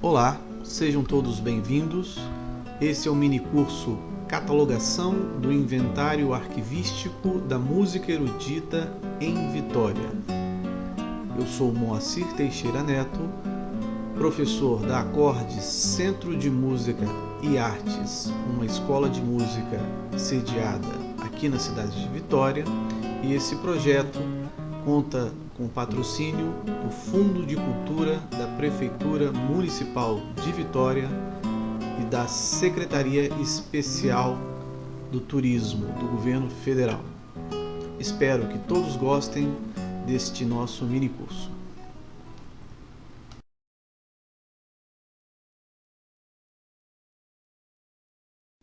Olá, sejam todos bem-vindos. Esse é o mini curso Catalogação do Inventário Arquivístico da Música Erudita em Vitória. Eu sou Moacir Teixeira Neto, professor da Acordes Centro de Música e Artes, uma escola de música sediada aqui na cidade de Vitória, e esse projeto conta com o patrocínio do Fundo de Cultura da Prefeitura Municipal de Vitória e da Secretaria Especial do Turismo do Governo Federal. Espero que todos gostem deste nosso mini curso.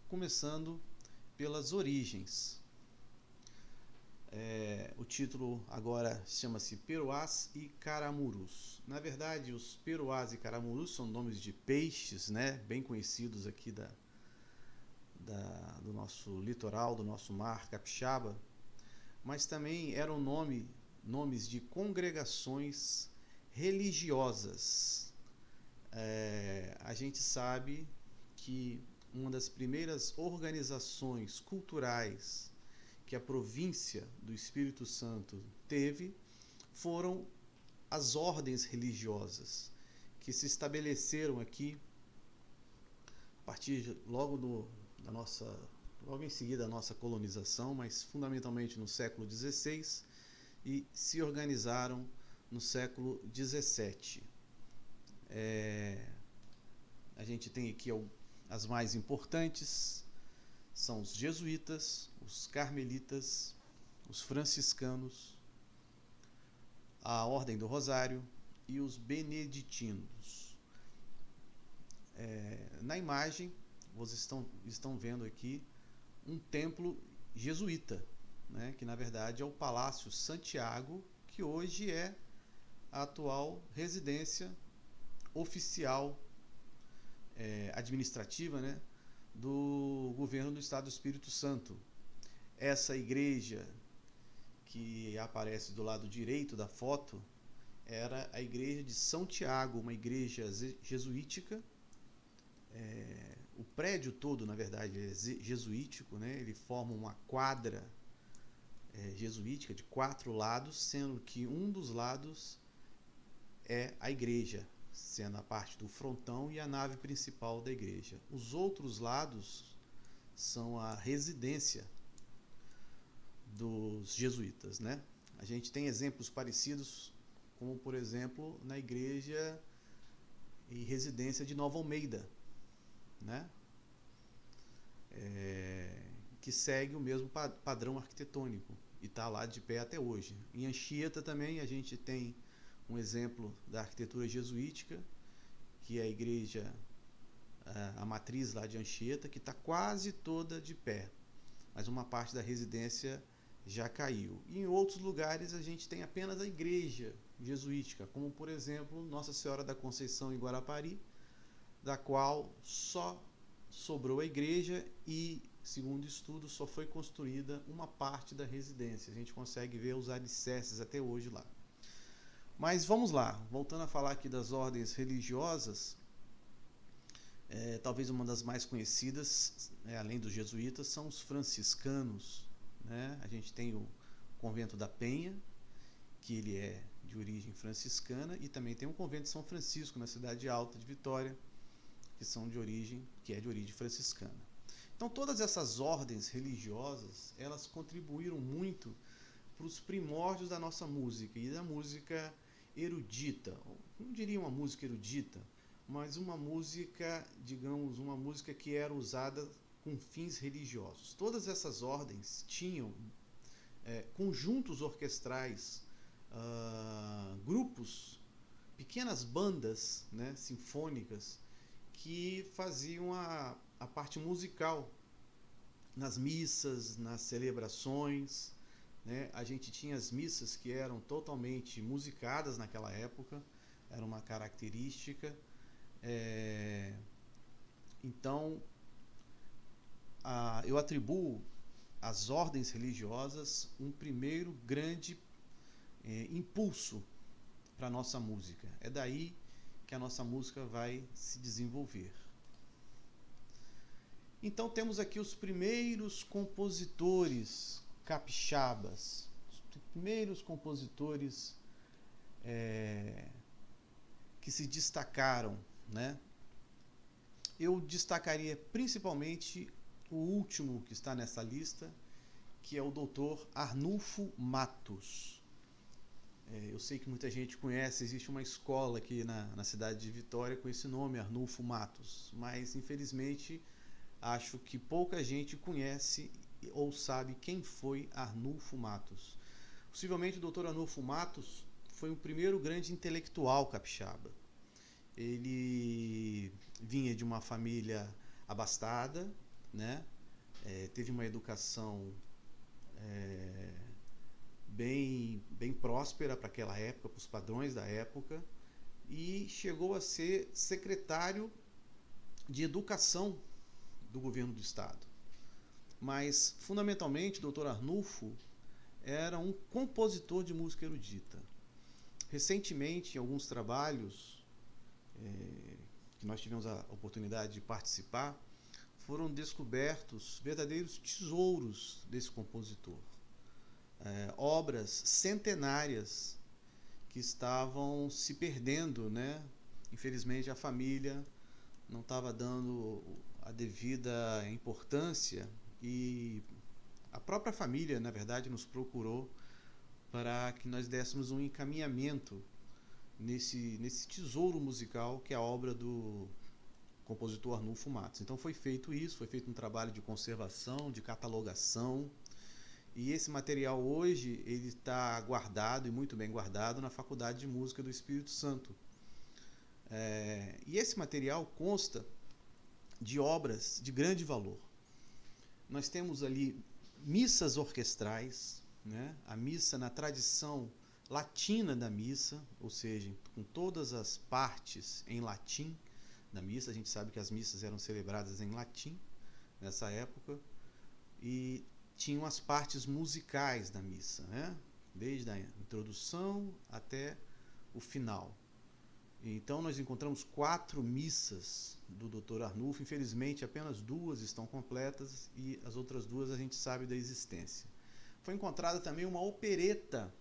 Começando pelas origens. O título agora chama-se Peruás e Caramurus. Na verdade, os peruás e caramurus são nomes de peixes, né, bem conhecidos aqui do nosso litoral, do nosso mar capixaba, mas também eram nomes de congregações religiosas. A gente sabe que uma das primeiras organizações culturais que a província do Espírito Santo teve foram as ordens religiosas que se estabeleceram aqui a partir logo em seguida da nossa colonização, mas fundamentalmente no século XVI, e se organizaram no século XVII. A gente tem aqui as mais importantes, são os jesuítas, os carmelitas, os franciscanos, a Ordem do Rosário e os beneditinos. Na imagem, vocês estão vendo aqui um templo jesuíta, né, que na verdade é o Palácio Santiago, que hoje é a atual residência oficial administrativa, né, do governo do Estado do Espírito Santo. Essa igreja que aparece do lado direito da foto era a igreja de São Tiago, uma igreja jesuítica. O prédio todo, na verdade, é jesuítico, né? Ele forma uma quadra jesuítica de 4 lados, sendo que um dos lados é a igreja, sendo a parte do frontão e a nave principal da igreja. Os outros lados são a residência dos jesuítas, né? A gente tem exemplos parecidos, como por exemplo na igreja e residência de Nova Almeida, né? Que segue o mesmo padrão arquitetônico e está lá de pé até hoje. Em Anchieta também a gente tem um exemplo da arquitetura jesuítica, que é a igreja, a matriz lá de Anchieta, que está quase toda de pé, mas uma parte da residência já caiu. E em outros lugares a gente tem apenas a igreja jesuítica, como por exemplo Nossa Senhora da Conceição em Guarapari, da qual só sobrou a igreja e, segundo estudo, só foi construída uma parte da residência. A gente consegue ver os alicerces até hoje lá. Mas vamos lá, voltando a falar aqui das ordens religiosas, talvez uma das mais conhecidas, além dos jesuítas, são os franciscanos, né? A gente tem o convento da Penha, que ele é de origem franciscana, e também tem o convento de São Francisco, na cidade alta de Vitória, que é de origem franciscana. Então todas essas ordens religiosas, elas contribuíram muito para os primórdios da nossa música e da música erudita. Não diria uma música erudita, mas uma música, digamos, uma música que era usada com fins religiosos. Todas essas ordens tinham conjuntos orquestrais, grupos, pequenas bandas, né, sinfônicas, que faziam a parte musical nas missas, nas celebrações, né? A gente tinha as missas que eram totalmente musicadas naquela época, era uma característica. Então, eu atribuo às ordens religiosas um primeiro grande impulso para a nossa música. É daí que a nossa música vai se desenvolver. Então temos aqui os primeiros compositores capixabas, os primeiros compositores que se destacaram, né? Eu destacaria principalmente o último que está nessa lista, que é o Dr. Arnulfo Matos. Eu sei que muita gente conhece, existe uma escola aqui na cidade de Vitória com esse nome, Arnulfo Matos, mas infelizmente acho que pouca gente conhece ou sabe quem foi Arnulfo Matos. Possivelmente o Dr. Arnulfo Matos foi o primeiro grande intelectual capixaba. Ele vinha de uma família abastada, né? Teve uma educação bem próspera para aquela época, para os padrões da época, e chegou a ser secretário de educação do governo do estado. Mas, fundamentalmente, o Dr. Arnulfo era um compositor de música erudita. Recentemente, em alguns trabalhos que nós tivemos a oportunidade de participar, foram descobertos verdadeiros tesouros desse compositor. Obras centenárias que estavam se perdendo, né? Infelizmente a família não estava dando a devida importância e a própria família, na verdade, nos procurou para que nós dessemos um encaminhamento nesse tesouro musical que é a obra do compositor Arnulfo Matos. Então foi feito isso, foi feito um trabalho de conservação, de catalogação, e esse material hoje ele está guardado, e muito bem guardado, na Faculdade de Música do Espírito Santo. E esse material consta de obras de grande valor. Nós temos ali missas orquestrais, né? A missa na tradição latina da missa, ou seja, com todas as partes em latim da missa. A gente sabe que as missas eram celebradas em latim nessa época, e tinham as partes musicais da missa, né? Desde a introdução até o final. Então nós encontramos 4 missas do Dr. Arnulfo. Infelizmente apenas 2 estão completas e as outras 2 a gente sabe da existência. Foi encontrada também uma opereta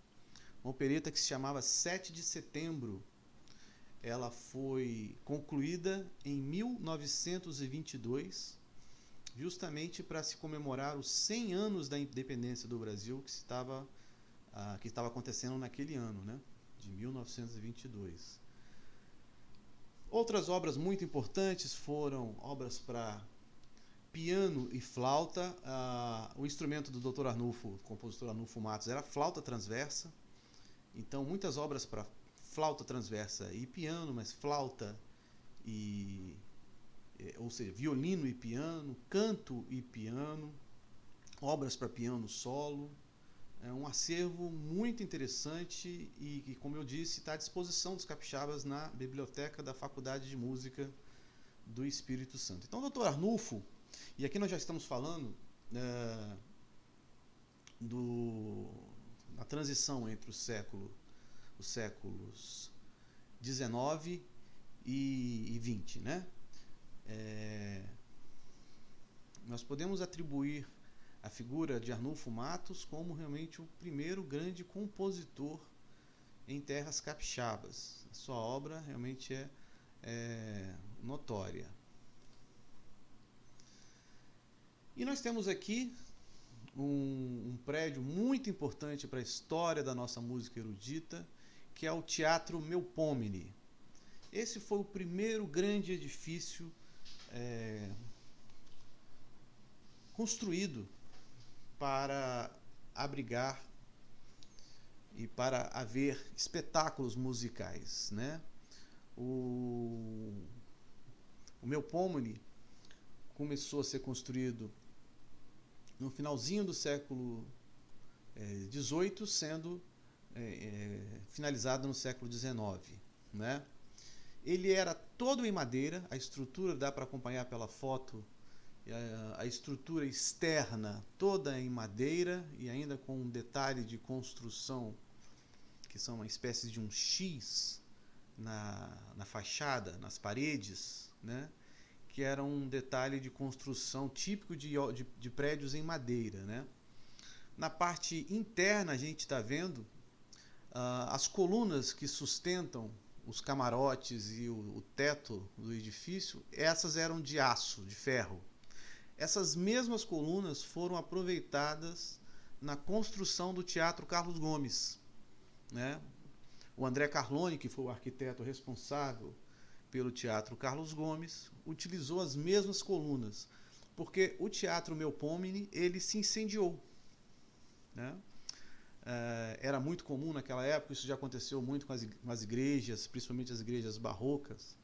que se chamava 7 de Setembro. Ela foi concluída em 1922, justamente para se comemorar os 100 anos da independência do Brasil, que estava acontecendo naquele ano, né, de 1922. Outras obras muito importantes foram obras para piano e flauta. O instrumento do Dr. Arnulfo, o compositor Arnulfo Matos, era flauta transversa. Então muitas obras para flauta transversa e piano, mas flauta ou seja, violino e piano, canto e piano, obras para piano solo. É um acervo muito interessante e, como eu disse, está à disposição dos capixabas na biblioteca da Faculdade de Música do Espírito Santo. Então, o Dr. Arnulfo, e aqui nós já estamos falando na transição entre os séculos 19 e 20, né? Nós podemos atribuir a figura de Arnulfo Matos como realmente o primeiro grande compositor em terras capixabas. A sua obra realmente é notória. E nós temos aqui um prédio muito importante para a história da nossa música erudita, que é o Teatro Melpomene. Esse foi o primeiro grande edifício construído para abrigar e para haver espetáculos musicais, né? O Melpomene começou a ser construído no finalzinho do século XVIII, sendo finalizado no século XIX, né? Ele era todo em madeira, a estrutura dá para acompanhar pela foto, a estrutura externa toda em madeira e ainda com um detalhe de construção que são uma espécie de um X na fachada, nas paredes, né? Que era um detalhe de construção típico de prédios em madeira, né? Na parte interna a gente está vendo as colunas que sustentam os camarotes e o teto do edifício, essas eram de aço, de ferro. Essas mesmas colunas foram aproveitadas na construção do Teatro Carlos Gomes, né? O André Carlone, que foi o arquiteto responsável pelo Teatro Carlos Gomes, utilizou as mesmas colunas, porque o Teatro Melpomene ele se incendiou, né? Era muito comum naquela época, isso já aconteceu muito com as igrejas, principalmente as igrejas barrocas.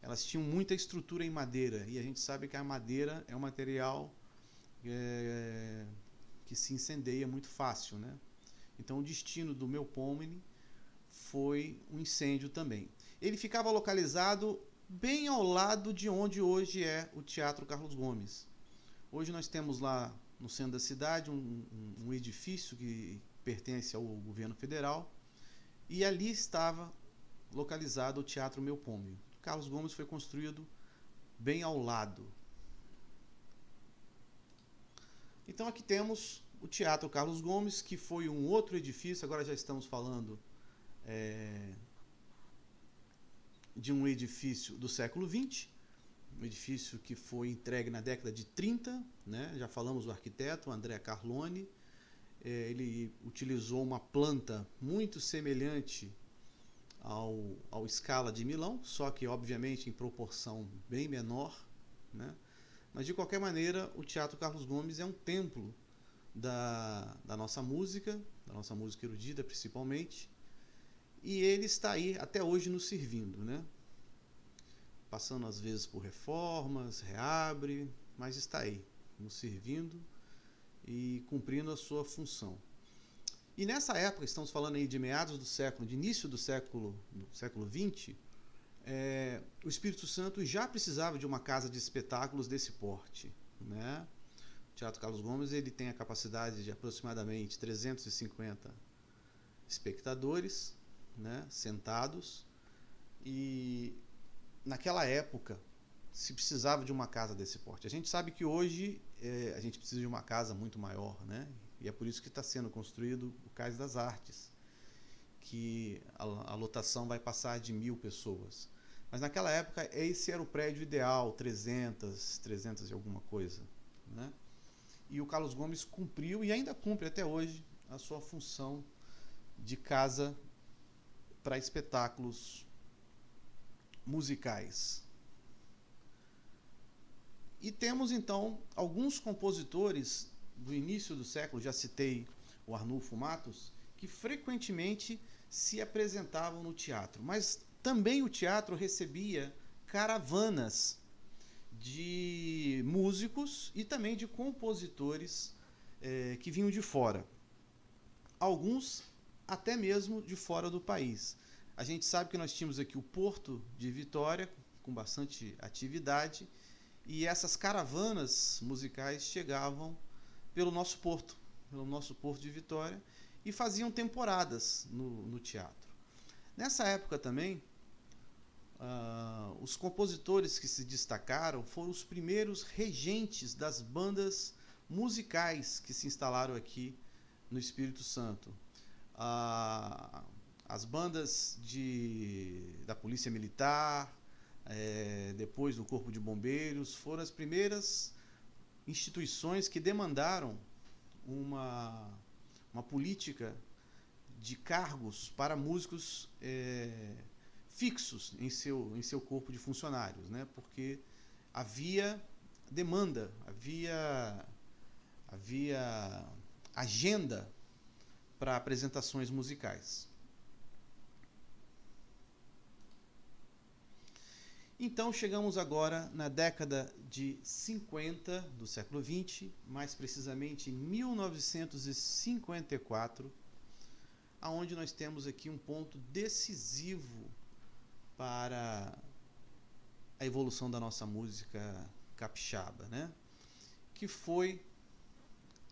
Elas tinham muita estrutura em madeira, e a gente sabe que a madeira é um material que se incendeia muito fácil, né? Então o destino do Melpomene foi um incêndio também. Ele ficava localizado bem ao lado de onde hoje é o Teatro Carlos Gomes. Hoje nós temos lá no centro da cidade um edifício que pertence ao governo federal, e ali estava localizado o Teatro Melpomene. Carlos Gomes foi construído bem ao lado. Então aqui temos o Teatro Carlos Gomes, que foi um outro edifício, agora já estamos falando de um edifício do século XX, um edifício que foi entregue na década de 30, né? Já falamos do arquiteto André Carlone. Ele utilizou uma planta muito semelhante ao Scala de Milão, só que obviamente em proporção bem menor, né? Mas de qualquer maneira o Teatro Carlos Gomes é um templo da nossa música erudita principalmente, e ele está aí até hoje nos servindo, né? Passando às vezes por reformas, reabre, mas está aí nos servindo e cumprindo a sua função. E nessa época, estamos falando aí de meados do século, de início do século XX, o Espírito Santo já precisava de uma casa de espetáculos desse porte, né? O Teatro Carlos Gomes ele tem a capacidade de aproximadamente 350 espectadores, né, sentados, e naquela época se precisava de uma casa desse porte. A gente sabe que hoje a gente precisa de uma casa muito maior, né? E é por isso que está sendo construído o Cais das Artes, que a lotação vai passar de 1.000 pessoas. Mas naquela época esse era o prédio ideal, 300 e alguma coisa, né? E o Carlos Gomes cumpriu e ainda cumpre até hoje a sua função de casa para espetáculos musicais. E temos então alguns compositores do início do século, já citei o Arnulfo Matos, que frequentemente se apresentavam no teatro, mas também o teatro recebia caravanas de músicos e também de compositores que vinham de fora. Alguns até mesmo de fora do país. A gente sabe que nós tínhamos aqui o Porto de Vitória, com bastante atividade, e essas caravanas musicais chegavam pelo nosso porto de Vitória, e faziam temporadas no teatro. Nessa época também, os compositores que se destacaram foram os primeiros regentes das bandas musicais que se instalaram aqui no Espírito Santo. As bandas da Polícia Militar, depois do Corpo de Bombeiros, foram as primeiras instituições que demandaram uma política de cargos para músicos fixos em seu corpo de funcionários, né? Porque havia demanda, havia agenda para apresentações musicais. Então chegamos agora na década de 50 do século XX, mais precisamente em 1954, aonde nós temos aqui um ponto decisivo para a evolução da nossa música capixaba, né? Que foi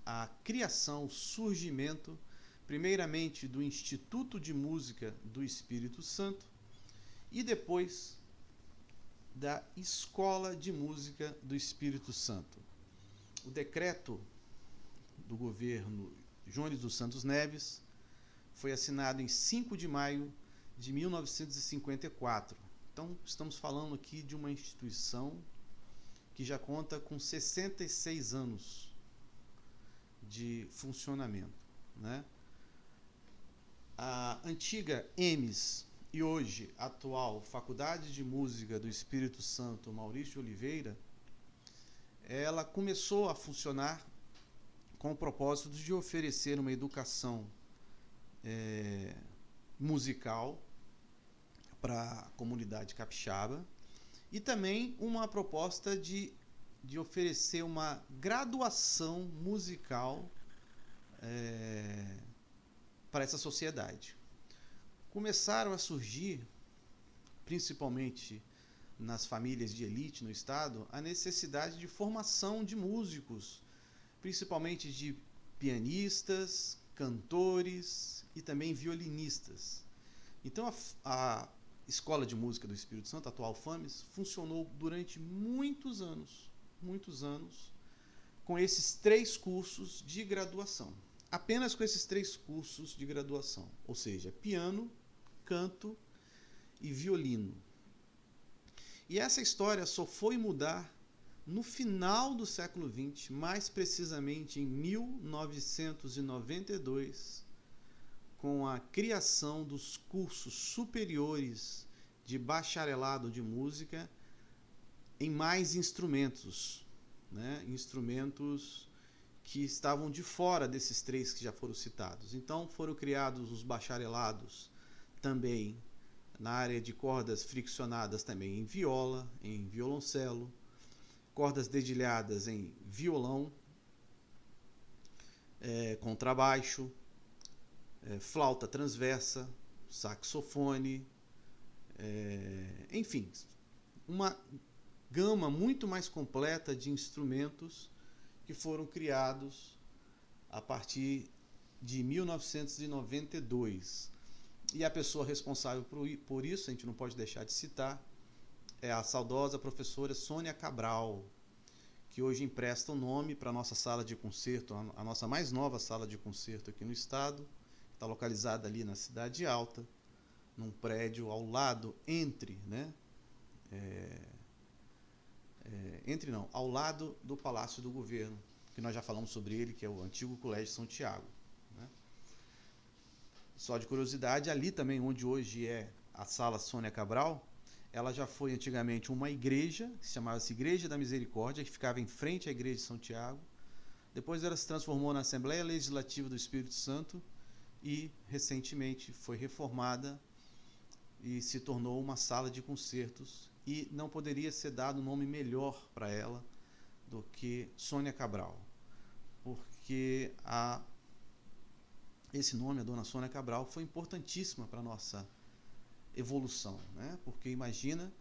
a criação, o surgimento, primeiramente do Instituto de Música do Espírito Santo, e depois da Escola de Música do Espírito Santo. O decreto do governo Jones dos Santos Neves foi assinado em 5 de maio de 1954. Então, estamos falando aqui de uma instituição que já conta com 66 anos de funcionamento, né? A antiga EMES e hoje atual Faculdade de Música do Espírito Santo Maurício de Oliveira, ela começou a funcionar com o propósito de oferecer uma educação musical para a comunidade capixaba e também uma proposta de oferecer uma graduação musical para essa sociedade. Começaram a surgir, principalmente nas famílias de elite no estado, a necessidade de formação de músicos, principalmente de pianistas, cantores e também violinistas. Então a Escola de Música do Espírito Santo, a atual FAMES, funcionou durante muitos anos, com esses 3 cursos de graduação. Apenas com esses 3 cursos de graduação, ou seja, piano, canto e violino. E essa história só foi mudar no final do século XX, mais precisamente em 1992, com a criação dos cursos superiores de bacharelado de música em mais instrumentos, né? Instrumentos que estavam de fora desses 3 que já foram citados. Então foram criados os bacharelados também na área de cordas friccionadas também em viola, em violoncelo, cordas dedilhadas em violão, contrabaixo, flauta transversa, saxofone, enfim, uma gama muito mais completa de instrumentos que foram criados a partir de 1992. E a pessoa responsável por isso, a gente não pode deixar de citar, é a saudosa professora Sônia Cabral, que hoje empresta o nome para a nossa sala de concerto, a nossa mais nova sala de concerto aqui no estado, que está localizada ali na Cidade Alta, num prédio ao lado, ao lado do Palácio do Governo, que nós já falamos sobre ele, que é o antigo Colégio São Tiago, né? Só de curiosidade, ali também onde hoje é a sala Sônia Cabral, ela já foi antigamente uma igreja, que se chamava-se Igreja da Misericórdia, que ficava em frente à Igreja de São Tiago. Depois ela se transformou na Assembleia Legislativa do Espírito Santo e recentemente foi reformada e se tornou uma sala de concertos, e não poderia ser dado um nome melhor para ela do que Sônia Cabral, porque esse nome, a dona Sônia Cabral, foi importantíssima para a nossa evolução, né? Porque imagina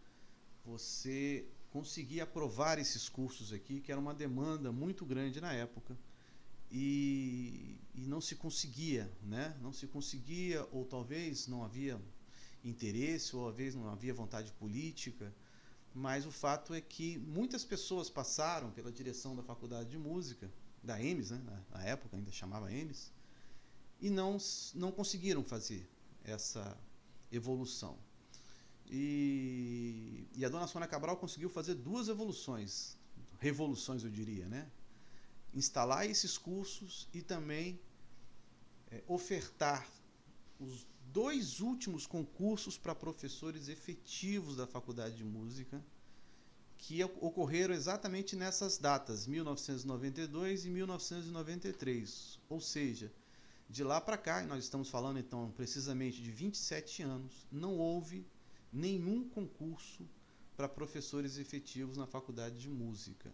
você conseguir aprovar esses cursos aqui, que era uma demanda muito grande na época, e não se conseguia, né? Não se conseguia, ou talvez não havia interesse, ou talvez não havia vontade política, mas o fato é que muitas pessoas passaram pela direção da Faculdade de Música, da EMES, né? Na época ainda chamava EMES, e não conseguiram fazer essa evolução. E a dona Sônia Cabral conseguiu fazer 2 revoluções eu diria, né? Instalar esses cursos e também ofertar os 2 últimos concursos para professores efetivos da Faculdade de Música, que ocorreram exatamente nessas datas, 1992 e 1993, ou seja, de lá para cá, nós estamos falando então precisamente de 27 anos, não houve nenhum concurso para professores efetivos na Faculdade de Música.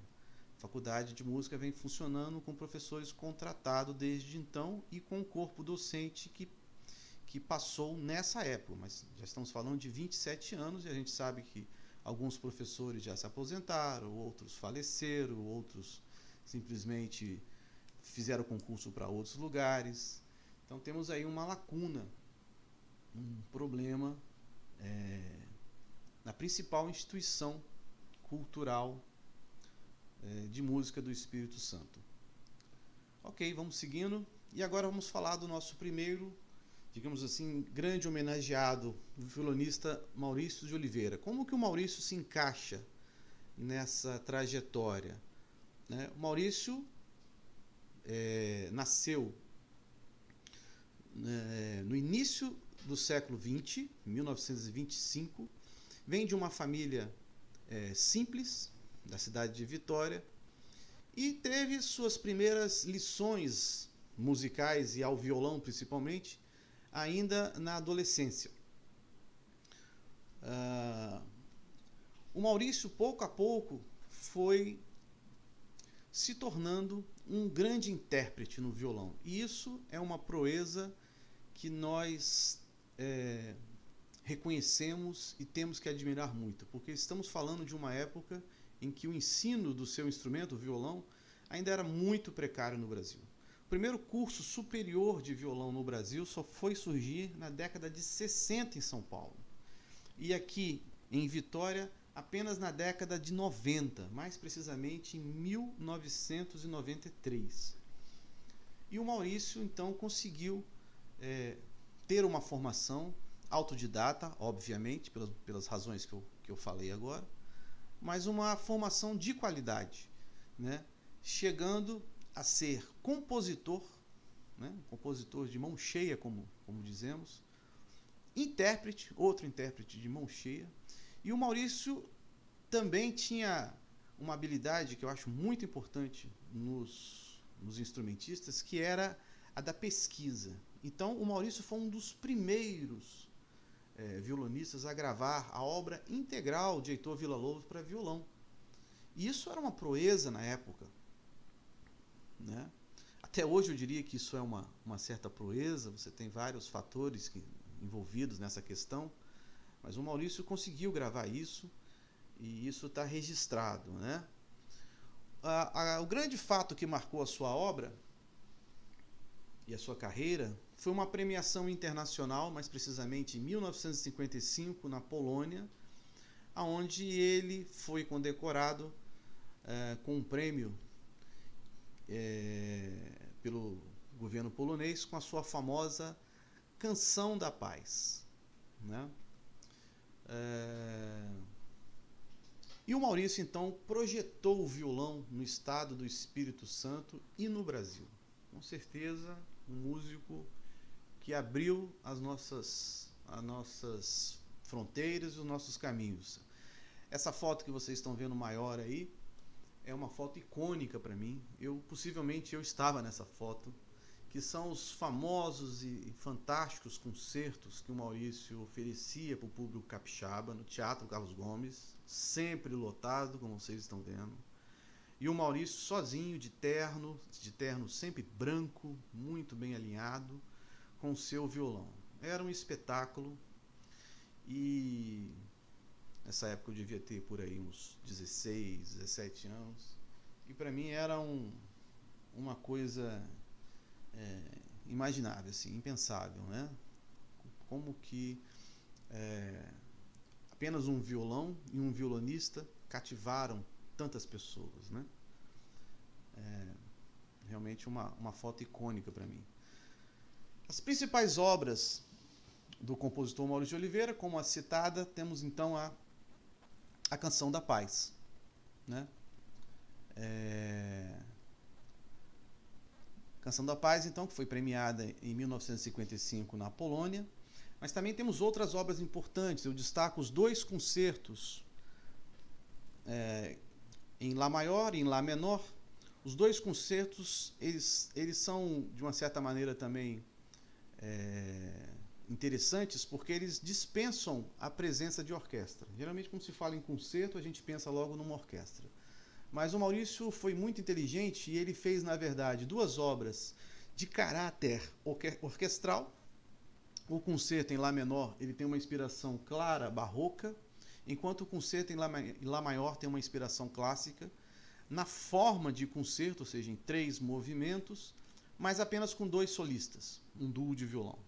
A Faculdade de Música vem funcionando com professores contratados desde então e com o corpo docente que passou nessa época, mas já estamos falando de 27 anos e a gente sabe que alguns professores já se aposentaram, outros faleceram, outros simplesmente fizeram concurso para outros lugares. Então temos aí uma lacuna, um problema na principal instituição cultural de música do Espírito Santo. Ok, vamos seguindo. E agora vamos falar do nosso primeiro, digamos assim, grande homenageado, o violonista Maurício de Oliveira. Como que o Maurício se encaixa nessa trajetória? O Maurício nasceu no início do século XX, 1925, vem de uma família simples, da cidade de Vitória, e teve suas primeiras lições musicais, e ao violão principalmente, ainda na adolescência. O Maurício, pouco a pouco, foi se tornando um grande intérprete no violão. E isso é uma proeza que nós reconhecemos e temos que admirar muito, porque estamos falando de uma época em que o ensino do seu instrumento, o violão, ainda era muito precário no Brasil. O primeiro curso superior de violão no Brasil só foi surgir na década de 60 em São Paulo. E aqui em Vitória, apenas na década de 90, mais precisamente em 1993. E o Maurício, então, conseguiu ter uma formação autodidata, obviamente, pelas razões que eu falei agora, mas uma formação de qualidade, chegando a ser compositor, um compositor de mão cheia, como dizemos, intérprete, outro intérprete de mão cheia. E o Maurício também tinha uma habilidade que eu acho muito importante nos instrumentistas, que era a da pesquisa. Então, o Maurício foi um dos primeiros violonistas a gravar a obra integral de Heitor Villa-Lobos para violão. E isso era uma proeza na época. Até hoje eu diria que isso é uma certa proeza, você tem vários fatores envolvidos nessa questão, mas o Maurício conseguiu gravar isso, e isso está registrado. O grande fato que marcou a sua obra e a sua carreira foi uma premiação internacional, mais precisamente em 1955, na Polônia, onde ele foi condecorado com um prêmio pelo governo polonês com a sua famosa Canção da Paz. E o Maurício, então, projetou o violão no estado do Espírito Santo e no Brasil. Com certeza, um músico que abriu as nossas fronteiras e os nossos caminhos. Essa foto que vocês estão vendo maior aí é uma foto icônica para mim. Possivelmente eu estava nessa foto, que são os famosos e fantásticos concertos que o Maurício oferecia para o público capixaba no Teatro Carlos Gomes, sempre lotado, como vocês estão vendo. E o Maurício sozinho, de terno sempre branco, muito bem alinhado, com o seu violão. Era um espetáculo, e nessa época eu devia ter por aí uns 16, 17 anos, e para mim era uma coisa imaginável, assim, impensável, Como que apenas um violão e um violonista cativaram tantas pessoas, Realmente uma foto icônica para mim. As principais obras do compositor Maurício de Oliveira, como a citada, temos então a Canção da Paz, Canção da Paz, então, que foi premiada em 1955 na Polônia. Mas também temos outras obras importantes. Eu destaco os 2 concertos em Lá maior e em Lá menor. Os 2 concertos, eles são, de uma certa maneira, também interessantes, porque eles dispensam a presença de orquestra. Geralmente, quando se fala em concerto, a gente pensa logo numa orquestra. Mas o Maurício foi muito inteligente, e ele fez, na verdade, 2 obras de caráter orquestral. O concerto em Lá menor, ele tem uma inspiração clara barroca, enquanto o concerto em Lá maior tem uma inspiração clássica, na forma de concerto, ou seja, em 3 movimentos, mas apenas com 2 solistas, um duo de violão.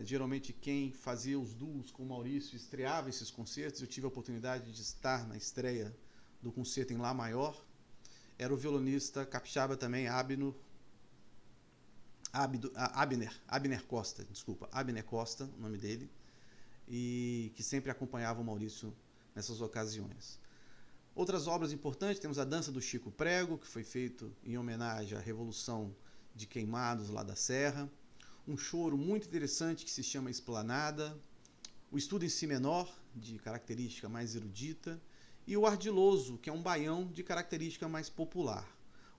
Geralmente quem fazia os duos com o Maurício estreava esses concertos. Eu tive a oportunidade de estar na estreia do concerto em Lá maior. Era o violonista capixaba também, Abner Costa, Abner Costa, o nome dele, e que sempre acompanhava o Maurício nessas ocasiões. Outras obras importantes, temos a Dança do Chico Prego, que foi feito em homenagem à Revolução de Queimados lá da Serra, um choro muito interessante que se chama Esplanada, o Estudo em Si menor, de característica mais erudita, e o Ardiloso, que é um baião de característica mais popular.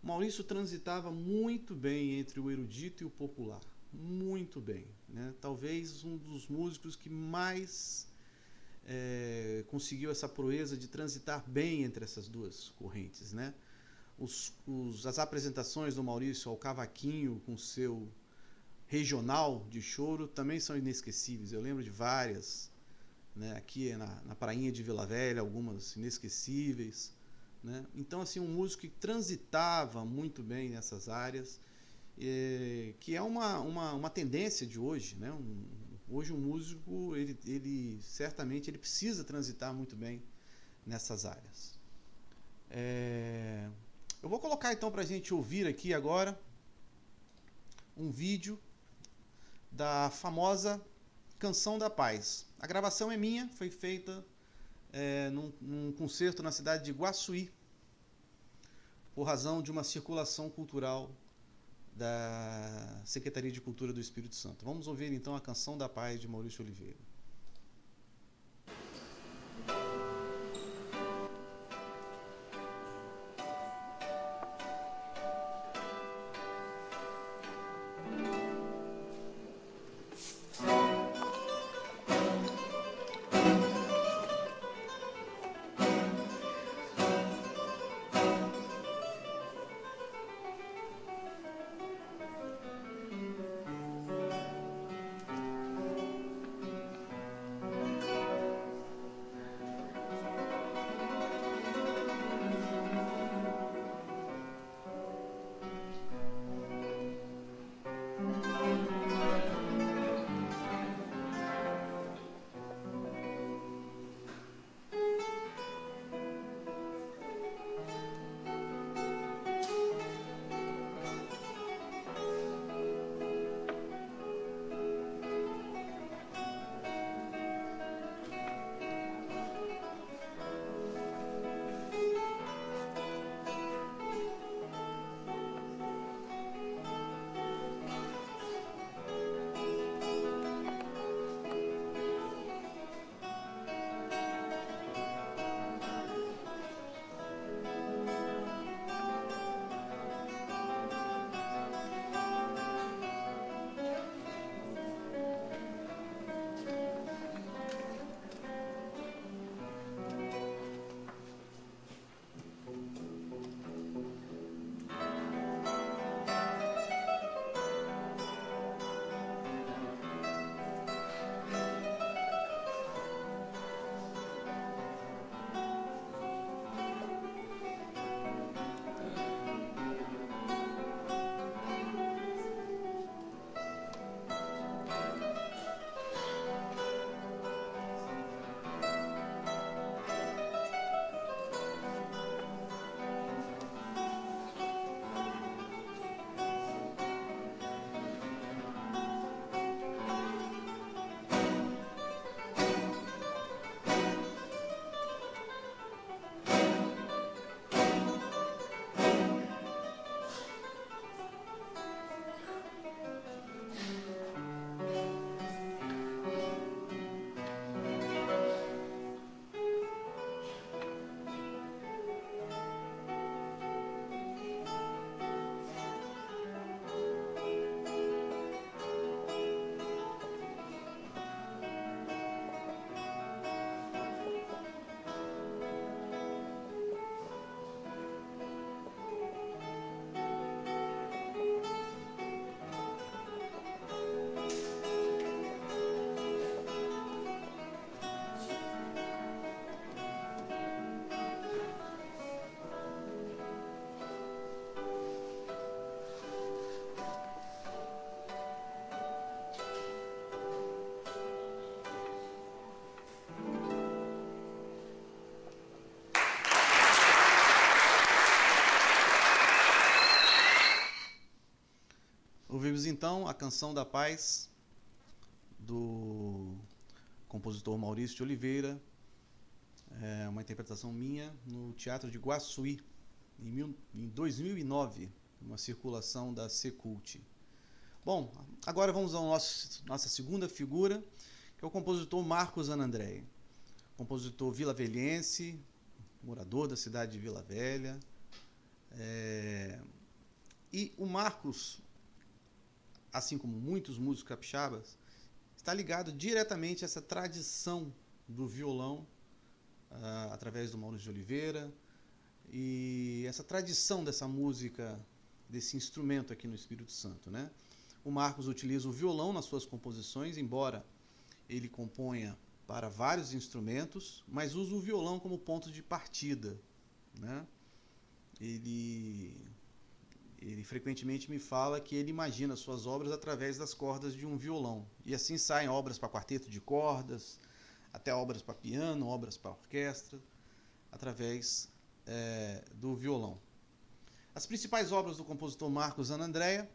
O Maurício transitava muito bem entre o erudito e o popular, muito bem, né? Talvez um dos músicos que mais conseguiu essa proeza de transitar bem entre essas duas correntes, né? As apresentações do Maurício ao cavaquinho com seu regional de choro também são inesquecíveis. Eu lembro de várias, né? Aqui na prainha de Vila Velha, algumas inesquecíveis, né? Então, assim, um músico que transitava muito bem nessas áreas, que é uma tendência de hoje, né? Hoje um músico, ele certamente ele precisa transitar muito bem nessas áreas. Eu vou colocar então para a gente ouvir aqui agora um vídeo da famosa Canção da Paz. A gravação é minha, foi feita num concerto na cidade de Guaçuí, por razão de uma circulação cultural da Secretaria de Cultura do Espírito Santo. Vamos ouvir então a Canção da Paz de Maurício Oliveira. Ouvimos então a Canção da Paz, do compositor Maurício de Oliveira, uma interpretação minha no Teatro de Guaçuí, em 2009, uma circulação da Secult. Bom, agora vamos à nossa segunda figura, que é o compositor Marcos Anandré, compositor vilavelhense, morador da cidade de Vila Velha. E o Marcos, assim como muitos músicos capixabas, está ligado diretamente a essa tradição do violão, através do Maurício de Oliveira, e essa tradição dessa música, desse instrumento aqui no Espírito Santo, né? O Marcos utiliza o violão nas suas composições, embora ele componha para vários instrumentos, mas usa o violão como ponto de partida, né? Ele frequentemente me fala que ele imagina suas obras através das cordas de um violão. E assim saem obras para quarteto de cordas, até obras para piano, obras para orquestra, através do violão. As principais obras do compositor Marcos Anandré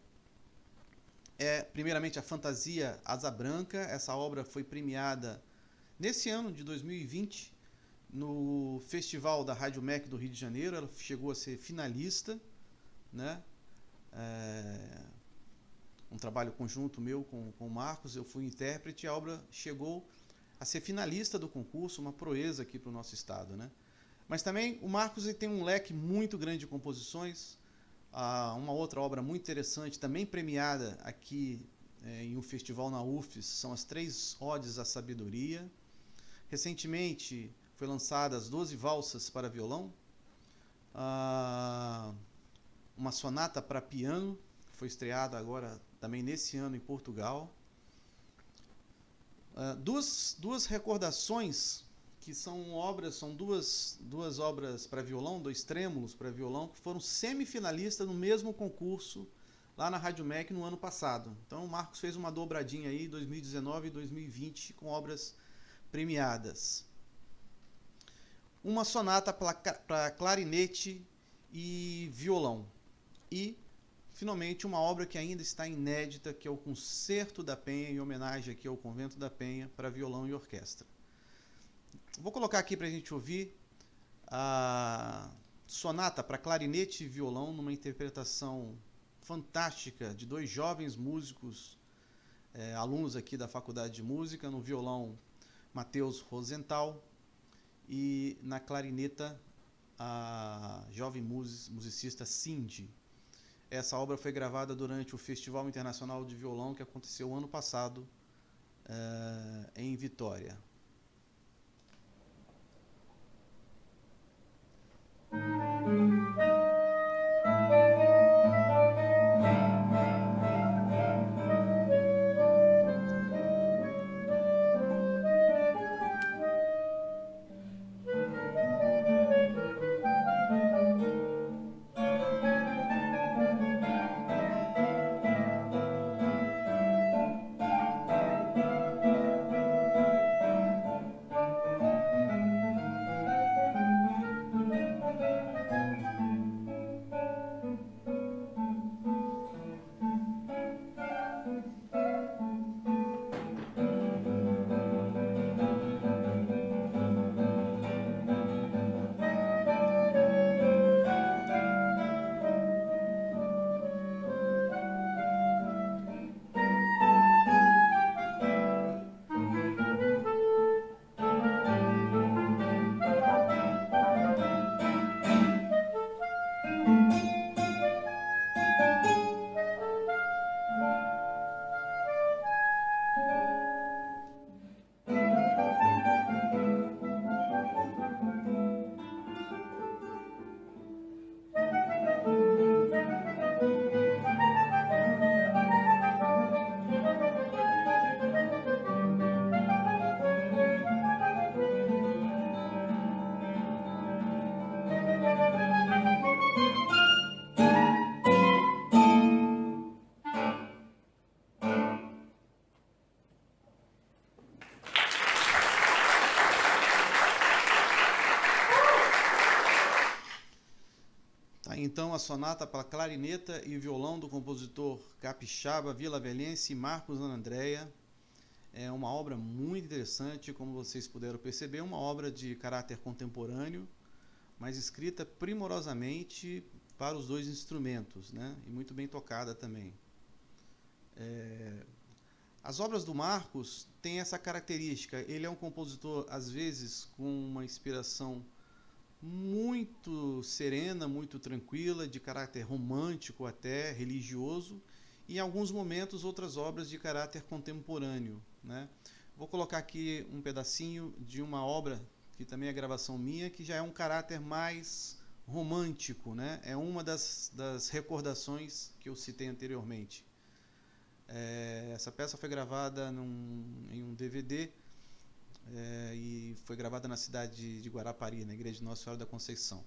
primeiramente, a Fantasia Asa Branca. Essa obra foi premiada nesse ano de 2020 no Festival da Rádio MEC do Rio de Janeiro. Ela chegou a ser finalista, né? Um trabalho conjunto meu com o Marcos, eu fui intérprete, a obra chegou a ser finalista do concurso, uma proeza aqui para o nosso estado, né? Mas também o Marcos tem um leque muito grande de composições. Uma outra obra muito interessante, também premiada aqui em um festival na UFES, são as 3 Odes à Sabedoria. Recentemente foi lançada as 12 Valsas para Violão, uma sonata para piano, que foi estreada agora também nesse ano em Portugal. Duas recordações, que são duas obras para violão, 2 trêmulos para violão, que foram semifinalistas no mesmo concurso lá na Rádio MEC no ano passado. Então o Marcos fez uma dobradinha aí, 2019 e 2020, com obras premiadas. Uma sonata para clarinete e violão. E, finalmente, uma obra que ainda está inédita, que é o Concerto da Penha, em homenagem aqui ao Convento da Penha, para violão e orquestra. Vou colocar aqui para a gente ouvir a sonata para clarinete e violão, numa interpretação fantástica de 2 jovens músicos, alunos aqui da Faculdade de Música. No violão, Matheus Rosenthal, e na clarineta, a jovem musicista Cindy. Essa obra foi gravada durante o Festival Internacional de Violão, que aconteceu ano passado em Vitória. Aí então a sonata para clarineta e violão do compositor capixaba vilavelhense Marcos Zanandrea. É uma obra muito interessante, como vocês puderam perceber, uma obra de caráter contemporâneo, mas escrita primorosamente para os dois instrumentos, né? E muito bem tocada também. As obras do Marcos têm essa característica, ele é um compositor, às vezes, com uma inspiração muito serena, muito tranquila, de caráter romântico até, religioso, e em alguns momentos outras obras de caráter contemporâneo, né? Vou colocar aqui um pedacinho de uma obra, que também é gravação minha, que já é um caráter mais romântico, né? É uma das recordações que eu citei anteriormente. Essa peça foi gravada em um DVD, e foi gravada na cidade de Guarapari, na igreja de Nossa Senhora da Conceição.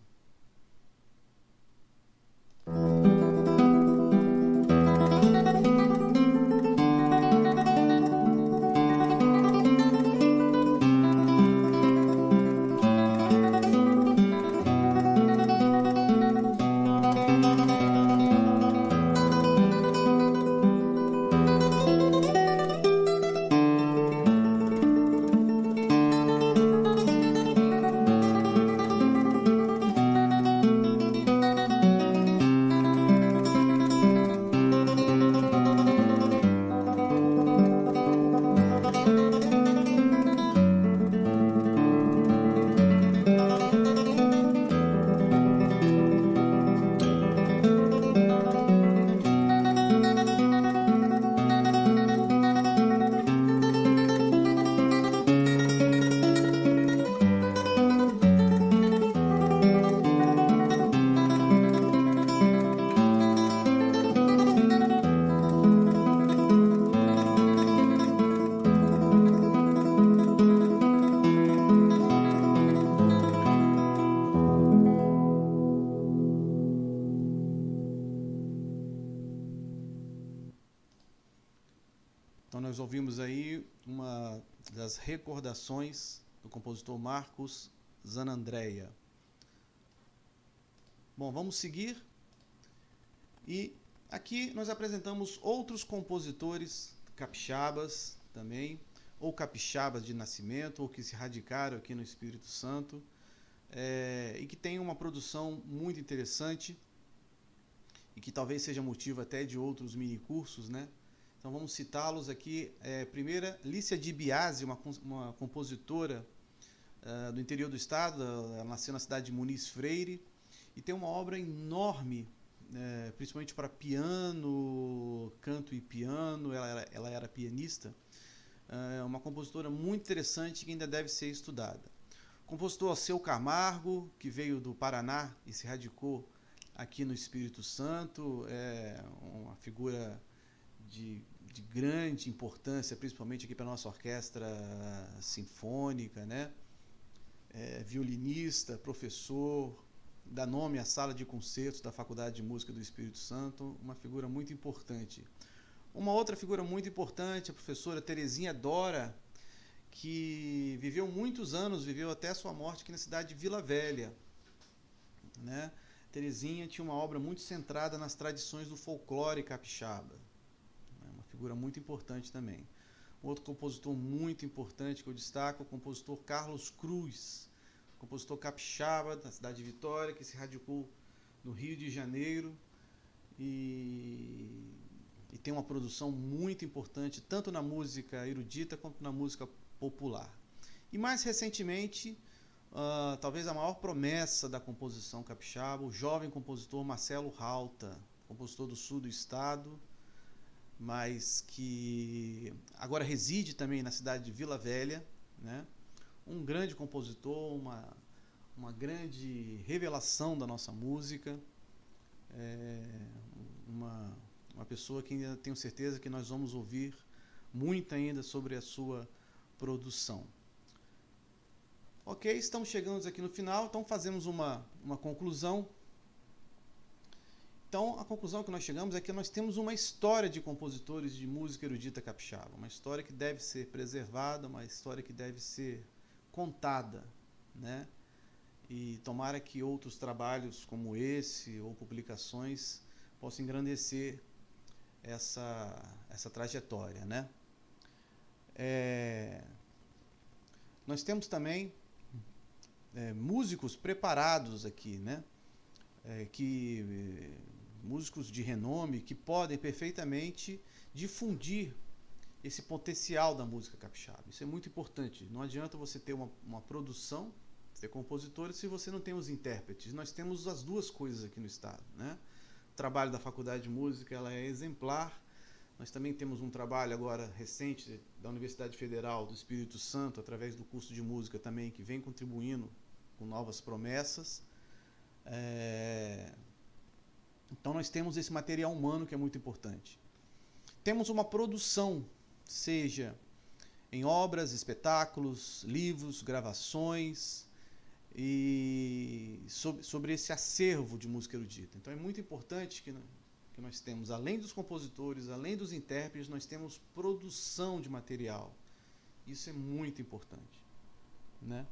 Então nós ouvimos aí uma das recordações do compositor Marcos Zanandrea. Bom, vamos seguir. E aqui nós apresentamos outros compositores capixabas também, ou capixabas de nascimento, ou que se radicaram aqui no Espírito Santo, e que tem uma produção muito interessante e que talvez seja motivo até de outros minicursos, né? Então vamos citá-los aqui. Primeira, Lícia de Biasi, uma compositora do interior do estado. Ela nasceu na cidade de Muniz Freire e tem uma obra enorme, principalmente para piano, canto e piano. Ela era pianista. Uma compositora muito interessante que ainda deve ser estudada. O compositor Alceu Camargo, que veio do Paraná e se radicou aqui no Espírito Santo, é uma figura de grande importância, principalmente aqui para a nossa orquestra sinfônica, né? Violinista, professor, dá nome à sala de concertos da Faculdade de Música do Espírito Santo, uma figura muito importante. Uma outra figura muito importante, a professora Terezinha Dora, que viveu muitos anos, viveu até a sua morte aqui na cidade de Vila Velha, né? Terezinha tinha uma obra muito centrada nas tradições do folclore capixaba, uma figura muito importante também. Outro compositor muito importante que eu destaco é o compositor Carlos Cruz, compositor capixaba da cidade de Vitória, que se radicou no Rio de Janeiro e tem uma produção muito importante, tanto na música erudita quanto na música popular. E mais recentemente, talvez a maior promessa da composição capixaba, o jovem compositor Marcelo Rauta, compositor do sul do estado, mas que agora reside também na cidade de Vila Velha, né? Um grande compositor, uma grande revelação da nossa música, uma pessoa que ainda tenho certeza que nós vamos ouvir muito ainda sobre a sua produção. Ok, estamos chegando aqui no final, então fazemos uma conclusão. Então, a conclusão que nós chegamos é que nós temos uma história de compositores de música erudita capixaba, uma história que deve ser preservada, uma história que deve ser contada, né? e tomara que outros trabalhos como esse ou publicações possam engrandecer essa trajetória, né? Nós temos também músicos preparados aqui, né? Músicos de renome que podem perfeitamente difundir esse potencial da música capixaba. Isso é muito importante. Não adianta você ter uma produção, ter compositores, se você não tem os intérpretes. Nós temos as duas coisas aqui no estado, né? O trabalho da Faculdade de Música ela é exemplar. Nós também temos um trabalho agora recente da Universidade Federal do Espírito Santo, através do curso de música também, que vem contribuindo com novas promessas. Então nós temos esse material humano que é muito importante. Temos uma produção, seja em obras, espetáculos, livros, gravações, e sobre esse acervo de música erudita. Então é muito importante que nós temos, além dos compositores, além dos intérpretes, nós temos produção de material. Isso é muito importante, né?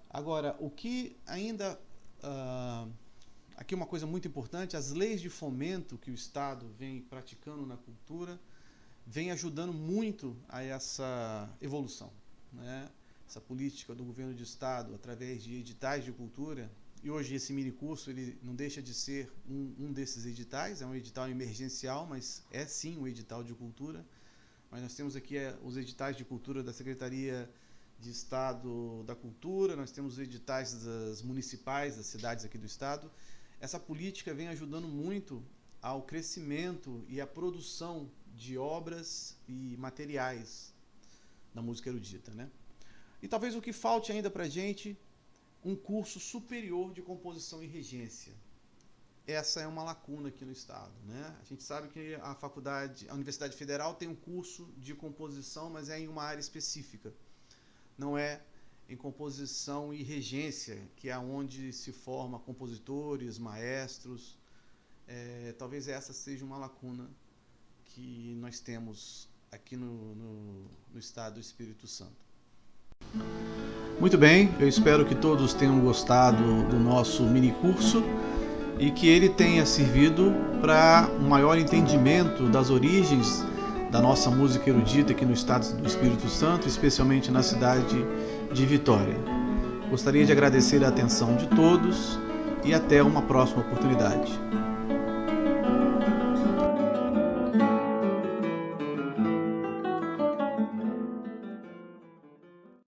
Agora, o que ainda... aqui uma coisa muito importante, as leis de fomento que o Estado vem praticando na cultura vem ajudando muito a essa evolução, né? Essa política do governo de Estado, através de editais de cultura, e hoje esse minicurso ele não deixa de ser um desses editais, é um edital emergencial, mas é sim um edital de cultura. Mas nós temos aqui os editais de cultura da Secretaria de Estado da Cultura, nós temos os editais das municipais, das cidades aqui do Estado. Essa política vem ajudando muito ao crescimento e à produção de obras e materiais da música erudita, né? E talvez o que falte ainda para a gente, um curso superior de composição e regência. Essa é uma lacuna aqui no Estado, né? A gente sabe que a Universidade Federal tem um curso de composição, mas é em uma área específica. Não é em composição e regência, que é onde se forma compositores, maestros. Talvez essa seja uma lacuna que nós temos aqui no Estado do Espírito Santo. Muito bem, eu espero que todos tenham gostado do nosso minicurso e que ele tenha servido para um maior entendimento das origens da nossa música erudita aqui no Estado do Espírito Santo, especialmente na cidade de Vitória. Gostaria de agradecer a atenção de todos e até uma próxima oportunidade.